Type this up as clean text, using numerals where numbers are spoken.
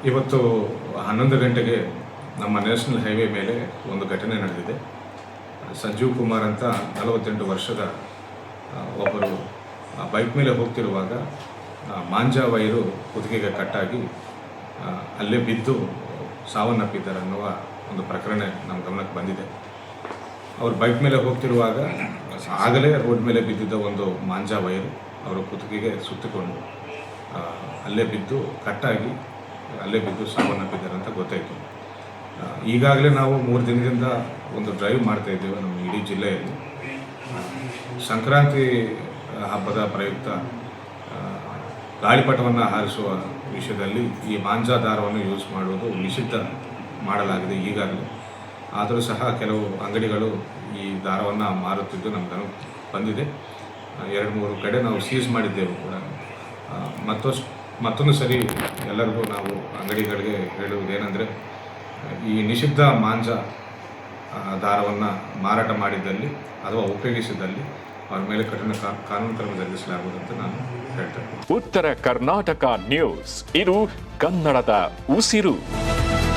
ಇವತ್ತು 11 ಗಂಟೆಗೆ ನಮ್ಮ ನ್ಯಾಷನಲ್ ಹೈವೇ ಮೇಲೆ ಒಂದು ಘಟನೆ ನಡೆದಿದೆ. ಸಂಜೀವ್ ಕುಮಾರ್ ಅಂತ 48 ವರ್ಷದ ಒಬ್ಬರು ಬೈಕ್ ಮೇಲೆ ಹೋಗ್ತಿರುವಾಗ ಮಾಂಜಾ ವೈರು ಕುತ್ತಿಗೆಗೆ ಕಟ್ಟಾಗಿ ಅಲ್ಲೇ ಬಿದ್ದು ಸಾವನ್ನಪ್ಪಿದ್ದಾರೆ ಅನ್ನುವ ಒಂದು ಪ್ರಕರಣ ನಮ್ಮ ಗಮನಕ್ಕೆ ಬಂದಿದೆ. ಅವರು ಬೈಕ್ ಮೇಲೆ ಹೋಗ್ತಿರುವಾಗ ಆಗಲೇ ರೋಡ್ ಮೇಲೆ ಬಿದ್ದಿದ್ದ ಒಂದು ಮಾಂಜಾ ವೈರು ಅವರ ಕುತ್ತಿಗೆಗೆ ಸುತ್ತಿಕೊಂಡು ಅಲ್ಲೇ ಬಿದ್ದು ಕಟ್ಟಾಗಿ ಅಲ್ಲೇ ಬಿದ್ದು ಸಾವನ್ನಪ್ಪಿದ್ದಾರೆ ಅಂತ ಗೊತ್ತಾಯಿತು. ಈಗಾಗಲೇ ನಾವು 3 ದಿನದಿಂದ ಒಂದು ಡ್ರೈವ್ ಮಾಡ್ತಾ ಇದ್ದೇವೆ ನಮ್ಮ ಇಡೀ ಜಿಲ್ಲೆಯಲ್ಲಿ. ಸಂಕ್ರಾಂತಿ ಹಬ್ಬದ ಪ್ರಯುಕ್ತ ಗಾಳಿಪಟವನ್ನು ಹಾರಿಸುವ ವಿಷಯದಲ್ಲಿ ಈ ಮಾಂಜಾ ದಾರವನ್ನು ಯೂಸ್ ಮಾಡುವುದು ನಿಷಿದ್ಧ ಮಾಡಲಾಗಿದೆ ಈಗಾಗಲೇ. ಆದರೂ ಸಹ ಕೆಲವು ಅಂಗಡಿಗಳು ಈ ದಾರವನ್ನು ಮಾರುತ್ತಿದ್ದು ನಮ್ಗೆ ಬಂದಿದೆ. 2-3 ಕಡೆ ನಾವು ಸೀಸ್ ಮಾಡಿದ್ದೆವು ಕೂಡ. ಮತ್ತೊಂದು ಸರಿ ಎಲ್ಲರಿಗೂ ನಾವು ಅಂಗಡಿಗಳಿಗೆ ಹೇಳುವುದೇನೆಂದರೆ, ಈ ನಿಷಿದ್ಧ ಮಾಂಜಾ ದಾರವನ್ನು ಮಾರಾಟ ಮಾಡಿದ್ದಲ್ಲಿ ಅಥವಾ ಉಪಯೋಗಿಸಿದಲ್ಲಿ ಅವರ ಮೇಲೆ ಕಠಿಣ ಕಾನೂನು ಕ್ರಮ ಜರುಗಿಸಲಾಗುವುದು ಅಂತ ನಾನು ಹೇಳ್ತೇನೆ. ಉತ್ತರ ಕರ್ನಾಟಕ ನ್ಯೂಸ್, ಇದು ಕನ್ನಡದ ಉಸಿರು.